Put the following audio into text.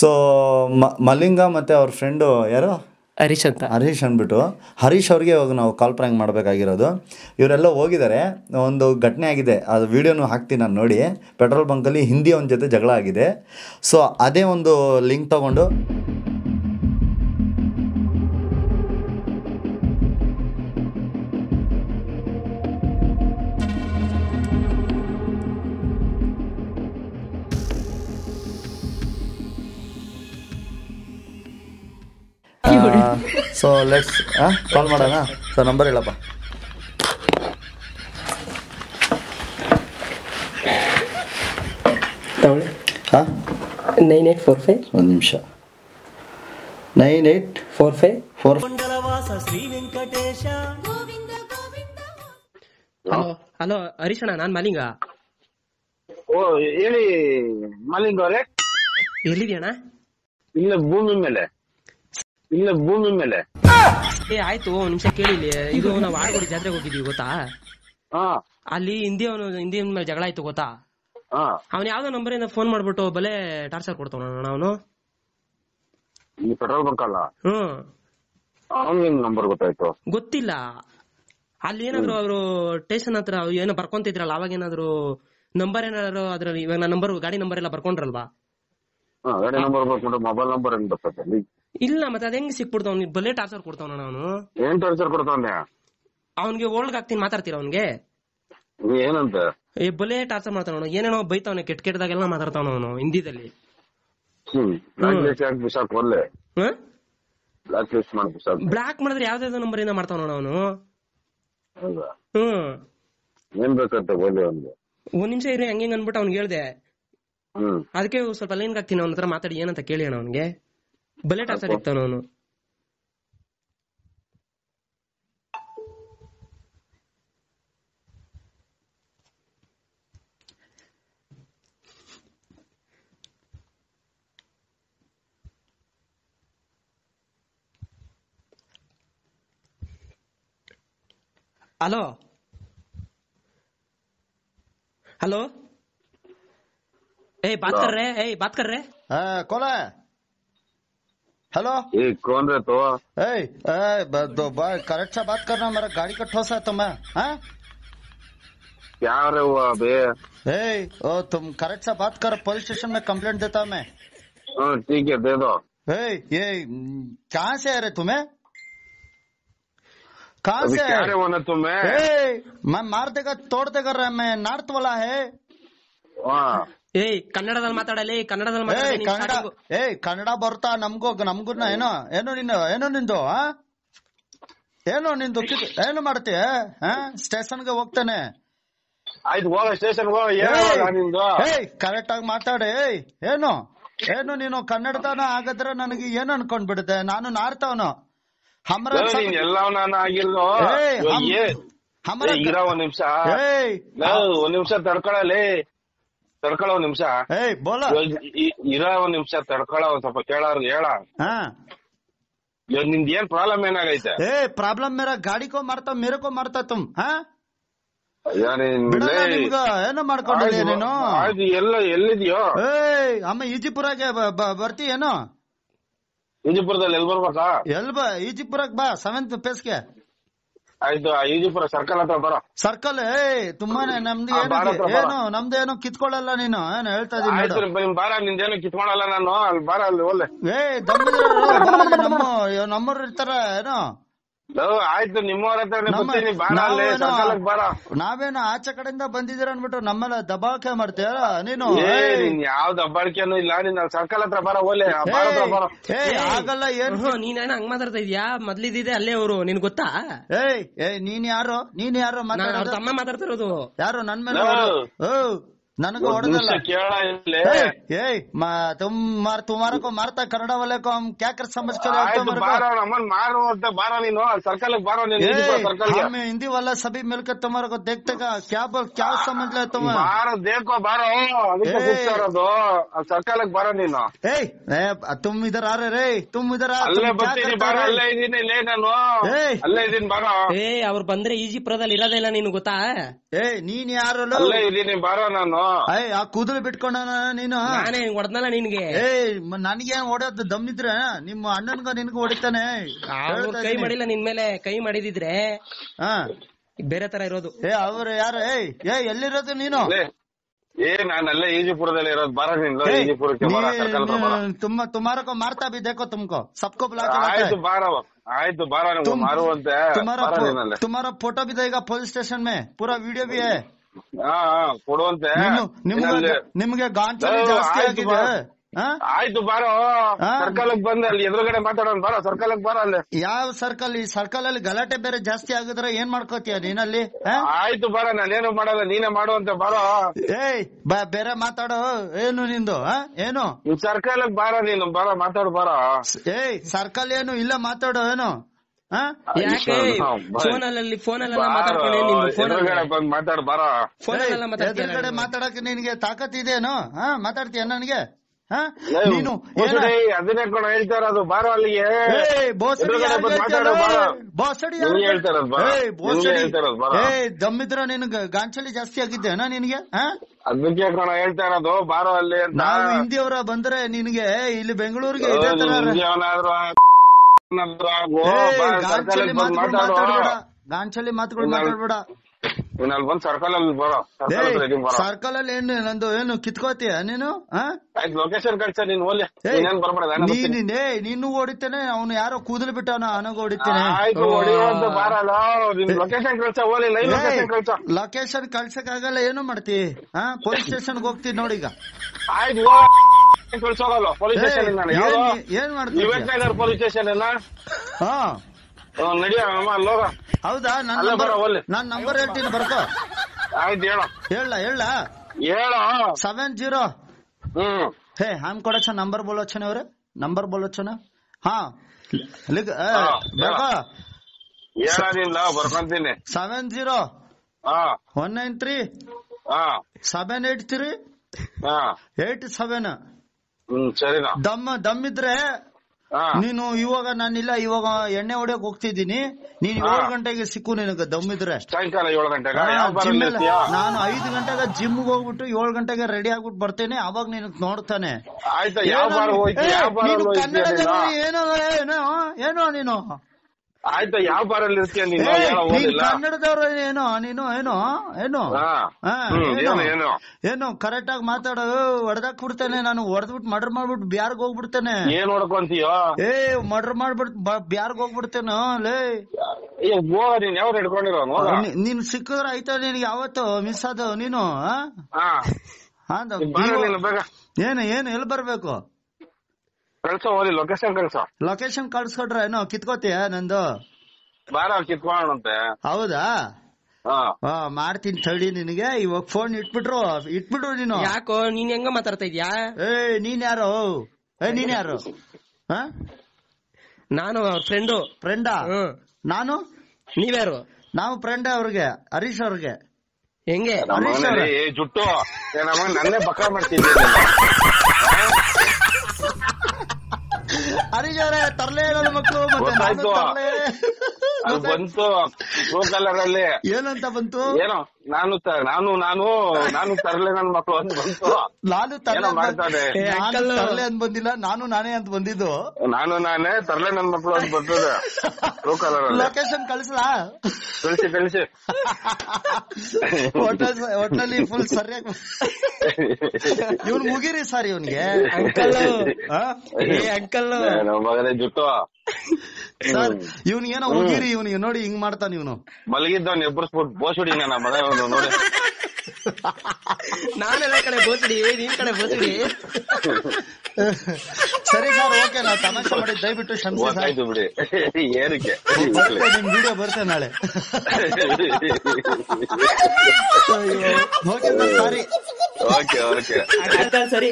So Malinga ಮತ್ತು ಅವ್ರ friend ಯಾರು ಹರೀಶ್ ಅಂದ್ಬಿಟ್ಟು ಹರೀಶ್ ಅವ್ರಿಗೆ ಇವಾಗ ನಾವು ಕಾಲ್ ಪ್ರ್ಯಾಂಕ್ ಮಾಡಬೇಕಾಗಿರೋದು. ಇವರೆಲ್ಲ ಹೋಗಿದ್ದಾರೆ, ಒಂದು ಘಟನೆ ಆಗಿದೆ, ಅದು ವೀಡಿಯೋನು ಹಾಕ್ತೀನಿ ನಾನು ನೋಡಿ. ಪೆಟ್ರೋಲ್ ಬಂಕಲ್ಲಿ ಹಿಂದಿ ಅವನ ಜೊತೆ ಜಗಳ ಆಗಿದೆ. ಸೊ ಅದೇ ಒಂದು ಲಿಂಕ್ ತೊಗೊಂಡು ಸೊ ಲೆಟ್ಸ್ ಕಾಲ್ ಮಾಡೋಣ. ಸೊ ನಂಬರ್ ಹೇಳಪ್ಪ. ಹಾಂ 9845 ಒಂದು ನಿಮಿಷ 9845 ಹಲೋ ಹರೀಶಣ್ಣ, ನಾನ್ ಮಲಿಂಗ. ಓ ಹೇಳಿ ಮಲಿಂಗ್ ಅವರೇ. ಎಲ್ಲಿದ್ಯಣ್ಣ? ಇಲ್ಲ ಭೂಮಿ ಮೇಲೆ. ಆಯ್ತು, ಒಂದ್ ನಿಮಿಷ ಕೇಳಿ. ಇದು ನಾವು ಆಡ್ಗೋಡಿ ಜಾತ್ರೆಗೆ ಹೋಗಿದ್ವಿ ಗೊತ್ತಾ? ಅಲ್ಲಿ ಹಿಂದಿ ಮೇಲೆ ಜಗಳ ಆಯ್ತು ಗೊತ್ತಾ? ಅವ್ನ ಯಾವ್ದೋ ನಂಬರಿಂದ ಫೋನ್ ಮಾಡ್ಬಿಟ್ಟು ಬಲೆ ಟಾರ್ಚರ್ ಕೊಡ್ತಾವಣ್ಣ ಅವನು. ಪೆಟ್ರೋಲ್ ಬಂಕ್ ಅಲ್ಲ? ಅವ್ನಿಗೆ ನಂಬರ್ ಗೊತ್ತಾಯ್ತು? ಗೊತ್ತಿಲ್ಲ. ಅಲ್ಲಿ ಏನಾದ್ರು ಅವರು ಸ್ಟೇಷನ್ ಹತ್ರ ಏನೋ ಬರ್ಕೊಂತಿದ್ರಲ್ಲ, ಅವಾಗ ಏನಾದ್ರು ನಂಬರ್ ಏನಾದ್ರು ಅದ್ರಲ್ಲಿ, ಇವಾಗ ನಂಬರ್ ಗಾಡಿ ನಂಬರ್ ಎಲ್ಲ ಬರ್ಕೊಂಡ್ರಲ್ವಾ? ಗಾಡಿ ನಂಬರ್ ಬರ್ಕೊಂಡು ಮೊಬೈಲ್ ನಂಬರ್ ಹೆಂಗ್ ಬರ್ತದೆ? ಇಲ್ಲ, ಮತ್ತೆ ಅದ್ ಹೆಂಗ್ ಸಿಕ್ಬಿಡ್ತಾವ? ಅವ್ನಿಗೆ ಬಲೆ ಟಾರ್ಚರ್ ಕೊಡ್ತಾವಣ್ಣ ಅವನು. ಏನ್ ಟಾರ್ಚರ್ ಕೊಡ್ತಾವನೆ? ಅವ್ನಿಗೆ ಓಲ್ಡ್ ಆಗ್ತೀನಿ, ಮಾತಾಡ್ತೀರ ಅವ್ನಿಗೆ? ಏನಂತ ಬಲೆ ಟಾರ್ಚರ್ ಮಾಡ್ತಾನ, ಏನೇನೋ ಬೈತಾವನೆ, ಕೆಟ್ಟದಾಗೆಲ್ಲ ಮಾತಾಡ್ತಾವ ಅವನು ಹಿಂದಿದಲ್ಲಿ. ಬ್ಲಾಕ್ ಮಾಡಿದ್ರೆ ಯಾವ್ದಾವ್ದೋ ನಂಬರ್ ಇಂದ ಮಾಡ್ತಾವ ಅವನು. ಏನ್ ಬೇಕಂತ ಒಂದ್ ನಿಮಿಷ ಇರಿ, ಹಂಗೆ ಅನ್ಬಿಟ್ಟು ಅವ್ನಿಗೆ ಹೇಳ್ದೆ. ಅದಕ್ಕೆ ಸ್ವಲ್ಪ ಲೈನ್ ಹಾಕ್ತೀನಿ, ಅವನ ಹತ್ರ ಮಾತಾಡಿ ಏನಂತ ಕೇಳಿ ಅಣ್ಣ. ಅವ್ನಿಗೆ ಬಲೆ ಟಾರ್ಚರ್ ಇರ್ತಾನ ಅವನು. हेलो हेलो, बात कर रहे कौन है? हेलो कौन रहे? तो करेक्ट सा बात करना, मेरा गाड़ी का ठोसा है तुम्हें। क्या रहे हुआ बे? तुम करेक्ट सा बात कर, पुलिस स्टेशन में कंप्लेंट देता मैं। ठीक है, दे दो। ये कहाँ से है रे तुम्हें? कहाँ से क्या रे होना तुम्हें? मैं मार देगा तोड़ देगा रे, मैं नार्थ वाला है। ಕನ್ನಡದಲ್ಲಿ ಮಾತಾಡಲಿ, ಕನ್ನಡ ಬರ್ತಾ ನಮ್ಗೂ ಏನೋ ನಿಂದು ಏನು ಮಾಡ್ತೀಯ? ಸ್ಟೇಷನ್ಗೆ ಹೋಗ್ತಾನೆ. ಆಯ್ತು, ಹೋಗ ಸ್ಟೇಷನ್ ಕರೆಕ್ಟ್ ಆಗಿ ಮಾತಾಡಿ. ಏನು ನೀನು ಕನ್ನಡದನ ಆಗಿದ್ರೆ ನನಗೆ ಏನು ಅನ್ಕೊಂಡ್ಬಿಡುತ್ತೆ, ನಾನು ನಾರ್ತವನು. ಒಂದ್ ನಿಮಿಷ ತಡ್ಕೊಳ್ಳಲಿ, ಒಂದ್ ನಿಮಿಷ ತಡ್ಕೊಳ್ಳ, ಒಂದ್ ಸ್ವಲ್ಪ ಕೇಳೋರ್ಗೆ ಹೇಳ. ನಿಂದ ಏನ್ ಪ್ರಾಬ್ಲಮ್ ಏನಾಗೈತೆ? ಪ್ರಾಬ್ಲಮ್ ಮೇರಾ ಗಾಡಿ ಕೋ ಮಾರ್ತಾ, ಮೇರೆ ಕೋ ಮಾರ್ತಾ ತುಮ್. ಏನೋ ಮಾಡ್ಕೊಂಡಿದ್ದೀಯ ನೀನು? ಎಲ್ಲಿದ್ಯೋ? ಅಮ್ಮ ಈಜಿಪುರಾಗೆ ಬರ್ತೀಯೇನೋ? ಈಜಿಪುರದಲ್ಲಿ ಎಲ್ಲಿ ಬರ್ಬೇಕಾ? ಈಜಿಪುರಕ್ಕೆ ಬಾ, 7th ಫೇಸ್ಗೆ. ಆಯ್ತು, ಈಜಿಪುರ ಸರ್ಕಲ್ ಹತ್ರ ಬರೋ. ಸರ್ಕಲ್ ತುಂಬಾನೇ ನಮ್ದು ನಮ್ದೇನು ಕಿತ್ಕೊಳ್ಳಲ್ಲ ನೀನು, ಏನು ಹೇಳ್ತಾ ಇದೀನಿ. ಬಾರ, ನಿಂದೇನು ಕಿತ್ಕೊಳಲ್ಲ ನಾನು. ಅಲ್ಲಿ ಬಾರ, ಅಲ್ಲಿ ಒಳ್ಳೆ ನಮ್ಮವ್ರು ಇರ್ತಾರ ಏನೋ. ಆಯ್ತು, ನಿಮ್ಮವ್ರ ಹತ್ರ ನಾವೇನು ಆಚೆ ಕಡೆಯಿಂದ ಬಂದಿದ್ದೀರ ಅನ್ಬಿಟ್ಟು ನಮ್ಮೆಲ್ಲ ದಬ್ಬಾಳಿಕೆ ಮಾಡ್ತೀಯ ನೀನು. ಯಾವ ದಬ್ಬಾಳಿಕೆನೂ ಇಲ್ಲ, ನೀನ್ ಸರ್ಕಲ್ ಹತ್ರ ಬರ, ಒಳ್ಳೆ ಆಗಲ್ಲ. ಏನು ನೀನೇನ ಹಂಗ್ ಮಾತಾಡ್ತಾ ಇದ್ಯಾ? ಮೊದ್ಲಿದ್ದೆ ಅಲ್ಲೇ ಅವರು, ನಿನ್ ಗೊತ್ತಾ? ನೀನ್ ಯಾರು ತಮ್ಮ ಮಾತಾಡ್ತಿರೋದು? ಯಾರು ನನ್ ಮೇಲೆ? ನನಗೆ ಹೊಡೆದಲ್ಲ. तुम्हारे को मारता कन्नड़ वाले को हम क्या कर समझ कर? हम हिंदी वाला सभी मिलकर तुम्हारे को देखते का क्या समझ ले तुम? देखो बारो, ಸರ್ಕಲ್ ಬಾರೋ ನೀನು. तुम इधर आ रहे, तुम इधर ಅಲ್ಲೇ ಬರ್ತೀನಿ, ಬಾರೋ, ಅಲ್ಲೇ ಇದೀನಿ ನಾನು, ಅಲ್ಲೇ ಇದೀನಿ ಬಾರೋ. ಅವ್ರು ಬಂದ್ರೆ ಈಜಿಪುರದಲ್ಲಿ ಇರೋದಿಲ್ಲ, ನೀನು ಗೊತ್ತಾ? ನೀನ್ ಯಾರು? ಅಲ್ಲೇ ಇದೀನಿ ಬಾರೋ ನಾನು. ಆ ಕೂದಲು ಬಿಟ್ಕೊಂಡ ನೀನು. ನಾನೇ ಹೊಡೆದ್ನಲ್ಲ ನಿನ್ಗೆ. ನನಗೆ ಹೊಡೆಯೋದು ದಮ್ಮಿದ್ರೆ ನಿಮ್ಮ ಅಣ್ಣನ್ಗ ನಿನ್ಗ ಹೊಡಿತಾನೆ. ಕೈ ಮಾಡಿಲ್ಲ ನಿನ್ ಮೇಲೆ, ಕೈ ಮಾಡಿದಿದ್ರೆ ಬೇರೆ ತರ ಇರೋದು. ಅವ್ರು ಯಾರು? ಎಲ್ಲಿರೋದು ನೀನು? ನಾನಲ್ಲೇ ಈಜಿಪುರದಲ್ಲಿ ಇರೋದು. ಬಾರ ಈಜಿಪುರಕ್ಕೆ तुम्हारा को मारता भी देखो तुमको सबको बुला के। ಆಯ್ತು ಬಾರ ಮಾರುವಂತೆ. तुम्हारा फोटो भी देगा पुलिस स्टेशन में, पूरा वीडियो भी है. ಕೊಡುವಂತೆ. ನಿಮ್ಗೆ ಗಾಂಚಲಿ ಜಾಸ್ತಿ ಆಗಿದೆ. ಆಯ್ತು ಬಾರೋ, ಸರ್ಕಲ್ಗೆ ಬಂದ ಅಲ್ಲಿ ಎದುರುಗಡೆ ಮಾತಾಡೋಣ. ಬಾರೋ ಸರ್ಕಲ್ಗೆ ಬಾರ. ಅಲ್ಲಿ ಯಾವ ಸರ್ಕಲ್? ಈ ಸರ್ಕಲ್ ಅಲ್ಲಿ ಗಲಾಟೆ ಬೇರೆ ಜಾಸ್ತಿ ಆಗಿದ್ರೆ ಏನ್ ಮಾಡ್ಕೋತೀಯ ನೀನಲ್ಲಿ? ಆಯ್ತು ಬಾರ, ನಾನೇನು ಮಾಡಲ್ಲ, ನೀನೇ ಮಾಡುವಂತೆ. ಬಾರೋ ಬೇರೆ ಮಾತಾಡೋ. ಏನು ನಿಂದು? ಏನು ಸರ್ಕಲ್ಗೆ ಬಾರ, ನೀನು ಬಾರ ಮಾತಾಡು. ಬಾರ ಸರ್ಕಲ್ ಏನು ಇಲ್ಲ, ಮಾತಾಡೋ. ಏನು ಫೋನಲ್ಲೆಲ್ಲ ಮಾತಾಡು. ಬಾರ ಎದುರುಗಡೆ ಮಾತಾಡಕ್ಕೆ ನಿನ್ಗೆ ತಾಕತ್ ಇದೆಯೇನು? ಮಾತಾಡ್ತೀಯ ನನಗೆ? ನೀನು ಅದನ್ನೇ ಕೂಡ ಹೇಳ್ತಾ ಇರೋದು. ಬಾರೋ ಅಲ್ಲಿಗೆ. ದಮ್ಮಿದ್ರ ನಿನ್ಗೆ ಗಾಂಚಲಿ ಜಾಸ್ತಿ ಆಗಿದ್ದೇನಾ ನಿನ್ಗೆ? ಅದಕ್ಕೆ ಕಣ ಹೇಳ್ತಾ ಇರೋದು. ಬಾರೋ ಅಲ್ಲಿ. ನಾವು ಹಿಂದಿಯವರ ಬಂದ್ರೆ ನಿನ್ಗೆ ಇಲ್ಲಿ ಬೆಂಗಳೂರಿಗೆ ಇದೇ ತರ ಗಾಂಚಲಿ ಮಾತುಗಳು ಮಾತಾಡ್ಬೇಡ. ಬಂದ್ ಸರ್ಕಲ್ ಅಲ್ಲಿ ಬರೋ. ಸರ್ಕಲ್ ಅಲ್ಲಿ ನಂದು ಏನು ಕಿತ್ಕೋತೀಯ ನೀನು? ಲೊಕೇಶನ್ ಕಳ್ಸ. ನೀನ್ ಓಲಿ ನೀನು ಹೊಡಿತೇನೆ. ಅವನು ಯಾರೋ ಕೂದಲು ಬಿಟ್ಟವನ, ಅವನಾಗ ಹೊಡಿತೇನೆ. ಬಾರಲ್ಲ, ಲೊಕೇಶನ್ ಕಳ್ಸ. ಓಲಿ ಲೈವ್ ಲೊಕೇಶನ್ ಕಳ್ಸ. ಲೊಕೇಶನ್ ಕಳ್ಸಕ್ ಆಗಲ್ಲ. ಏನು ಮಾಡ್ತಿ? ಪೊಲೀಸ್ ಸ್ಟೇಷನ್ಗೆ ಹೋಗ್ತೀನಿ ನೋಡೀಗ. ಆಯ್ತು ಕಳ್ಸೋಗಲ್ಲ ಪೊಲೀಸ್ ಸ್ಟೇಷನ್. ಏನ್ ಮಾಡ್ತೀವಿ? ವಿವೇಕನಗರ್ ಪೊಲೀಸ್ ಸ್ಟೇಷನ್ ಎಲ್ಲ ನಡಿಯ. ಹೌದಾ? ನಾನ್ ನಂಬರ್ ಹೇಳ್ತೀನಿ, ಬರ್ಕೋ. ಆಯ್ತು ಹೇಳ 70। हम कोड़ा अच्छा नंबर बोलो अच्छा ने नंबर बोलो अच्छा ना. हाँ लिख देखो 70 193 783 87. ಸರಿನಾ? ದಮ್ ಇದ್ರೆ ನೀನು ಇವಾಗ ನಾನಿಲ್ಲ, ಇವಾಗ ಎಣ್ಣೆ ಹೊಡಿಯಕ್ ಹೋಗ್ತಿದ್ದೀನಿ. ನೀನ್ 7 ಗಂಟೆಗೆ ಸಿಕ್ಕು ನಿನಗೆ ದಮ್ಮಿದ್ರೆ. ಸಾಯಂಕಾಲ 7 ಗಂಟೆಗೆ ನಾನು 5 ಗಂಟೆಗೆ ಜಿಮ್ಗೆ ಹೋಗ್ಬಿಟ್ಟು 7 ಗಂಟೆಗೆ ರೆಡಿ ಆಗ್ಬಿಟ್ಟು ಬರ್ತೇನೆ. ಅವಾಗ ನೀನ್ ನೋಡ್ತಾನೆ. ಕನ್ನಡದಲ್ಲಿ ಏನೋ ಏನೋ ನೀನು. ಆಯ್ತಾ? ಯಾವ ಬಾರಲ್ಲಿ ಇರ್ತೀಯ ನೀನು? ಕನ್ನಡದವ್ರು ಏನೋ ನೀನು? ಏನೋ ಏನೋ ಏನು ಕರೆಕ್ಟ್ ಆಗಿ ಮಾತಾಡೋ. ಹೊಡೆದಾಕ್ ಬಿಡ್ತೇನೆ ನಾನು. ಹೊಡೆದ್ಬಿಟ್ಟು ಮರ್ಡರ್ ಮಾಡ್ಬಿಟ್ಟು ಬ್ಯಾರ್ಗ್ ಹೋಗ್ಬಿಡ್ತೇನೆ. ಏನ್ ಹೊಡ್ಕೊಂತೀಯೋ? ಮರ್ಡರ್ ಮಾಡ್ಬಿಟ್ಟು ಬ್ಯಾರ್ಗ್ ಹೋಗ್ಬಿಡ್ತೇನೆ. ಲೇ ನೀನ್ ಯಾವ್ದು ಹಿಡ್ಕೊಂಡಿರೋ? ನೀನ್ ಸಿಕ್ಕಿದ್ರೆ ಆಯ್ತಾ? ನೀನ್ ಯಾವತ್ತು ಮಿಸ್ ಆದ ನೀನು? ಏನು ಎಲ್ಲಿ ಬರ್ಬೇಕು? ಕಳ್ಸೋ ಓದಿ. ಲೊಕೇಶನ್ ಕಳ್ಸೋ. ಲೊಕೇಶನ್ ಕಳ್ಸ್ಕೊಟ್ರೆ ಏನೋ ಕಿತ್ಕೋತೀಯ ನಂದು? ಬಾರ ಕಿತ್ಕೊಳ್ಳಂತೆ. ಹೌದಾ? ಮಾಡ್ತೀನಿ ತಡಿ. ನಿನಗೆ ಇವಾಗ ಫೋನ್ ಇಟ್ಬಿಟ್ರು ನೀನು. ಯಾಕೋ ನೀನ್ ಹೆಂಗ ಮಾತಾಡ್ತಾ ಇದ್ಯಾ? ನೀನ್ ಯಾರು? ನೀನ್ ಯಾರು? ನಾನು ಅವ್ರ ಫ್ರೆಂಡಾ? ನಾನು? ನೀವ್ಯಾರು? ನಾವು ಫ್ರೆಂಡ್ ಅವ್ರಿಗೆ, ಹರೀಶ್ ಅವ್ರಿಗೆ. ಹೆಂಗೆ ಹರೀಶ್ ಅವ್ರೆ? ಜುಟ್ಟು ನನ್ನೇ ಬಕ್ಕ ಮಾಡ್ತಿದ್ದೆ. ಹರೀಶ್ ಅವರೇ ತರ್ಲೆ ಹೇಳೋದು ಮಕ್ಕಳು. ಅದು ಬಂತು ಬ್ಲೂ ಕಲರ್ ಅಲ್ಲಿ. ಏನಂತ ಬಂತು? ಏನೋ ನಾನು ತರ್ಲೆ ನನ್ ಮಕ್ಕಳು ಅಂತ ಬಂತು. ನಾನು ತರ್ಲೆ ಅಂತ ಬಂದಿಲ್ಲ, ನಾನೇ ಅಂತ ಬಂದಿದ್ದು. ನಾನೇ ತರ್ಲೆ ನನ್ ಮಕ್ಕಳು ಅಂತ ಬರ್ತದೆ ಬ್ಲೂ ಕಲರ್. ಲೊಕೇಶನ್ ಕಳಿಸ್ಲಾ? ಕಳಿಸಿ. ಒಟ್ನಲ್ಲಿ ಫುಲ್ ಸರಿಯಾಗಿ ಇವ್ನು ಮುಗಿರಿ ಸರ್. ಇವನ್ಗೆ ಅಂಕಲ್ ಮಗನೇ ಜುಟ್ಟು ಸರ್. ಇವನ್ಗೇನೋ ಮುಗಿರಿ. ಇವನಿಗೆ ನೋಡಿ ಹಿಂಗ್ ಮಾಡ್ತಾನ ಇವನು. ಮಲಗಿದ್ದವನ್ ಎಬ್ಬರಿಸ್ಬಿಟ್ಟು ಬೋಸುಡಿ ನನ್ನ ಮಗ ನೋಡಿ. ನಾನೆಲ್ಲ ಕಡೆ ಬೋಸುಡಿ, ನಿನ್ ಕಡೆ ಬೋಸುಡಿ. ಸರಿ ಸರ್, ಓಕೆ. ನಾವು ತಮಾಷೆ ಮಾಡಿ ದಯವಿಟ್ಟು ಕ್ಷಮಿಸಿ. ಆಯ್ತು ಬಿಡಿ. ಏನಕ್ಕೆ ನಿಮ್ ವಿಡಿಯೋ ಬರುತ್ತೆ ನಾಳೆ. ಓಕೆ ಸರ್, ಸಾರಿ. ಓಕೆ ಸರಿ.